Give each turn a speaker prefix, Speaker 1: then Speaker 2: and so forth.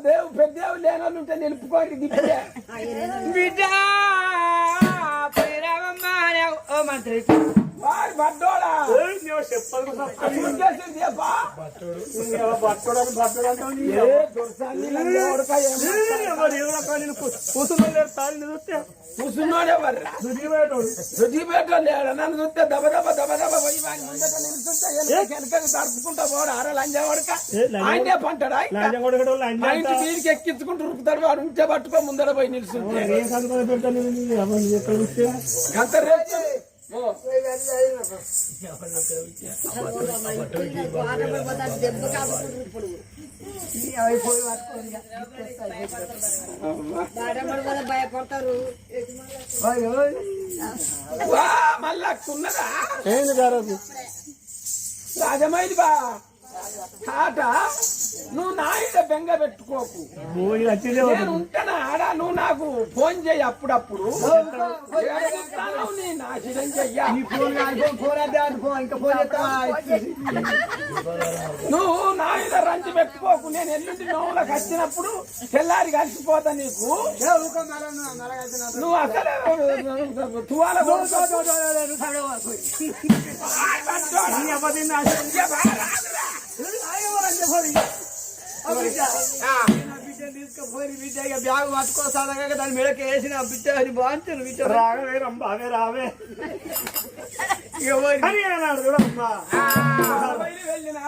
Speaker 1: దేవు పెద్దేవు లేనోళ్ళు ఉంటే నిలుపుకోండి బిడ్డ ఓ మంత్రి వారి బట్టోడా కూర్చున్నాడు ఎవర్రా శుద్ధిపేటోడు లేడు నన్ను చూస్తే దబ దబ దబ దబ పోయి వాడి ముందట నిలుస్తుంటే వెనకకి తడుపుకుంటా పోడు అర లంజా కొడక ఆయనే పంటాడా ఇంటి వీడికి ఎక్కించుకుంటూ ఉరుకుతాడు వాడు ఉంటే పట్టుకో ముందర పోయి నిలుస్తుంటే గంత రేపు
Speaker 2: భయపడతారు
Speaker 1: మళ్ళా ఉన్నదా రాజమైది బా తాట నువ్వు నా ఇంట బెంగ పెట్టుకోకు నేను ఉంటానా ఆడ నువ్వు నాకు ఫోన్ చేయి అప్పుడప్పుడు నీ నాశనం చెయ్యా నువ్వు నా ఇంట రంచి పెట్టుకోకు నేను ఎల్లుండి నోవులకు వచ్చినప్పుడు తెల్లారి కలిసిపోతా నీకు నువ్వు అసలు తువాల
Speaker 2: తీసుకుపోయి బిడ్డ బ్యాగ్ పట్టుకోసాగా దాని మెడకి వేసిన బిడ్డ అది బాగుంటుంది బిడ్డ
Speaker 3: రావే రమ్మావే రావే
Speaker 2: అన్నాడు కూడా అమ్మా
Speaker 1: వెళ్ళిన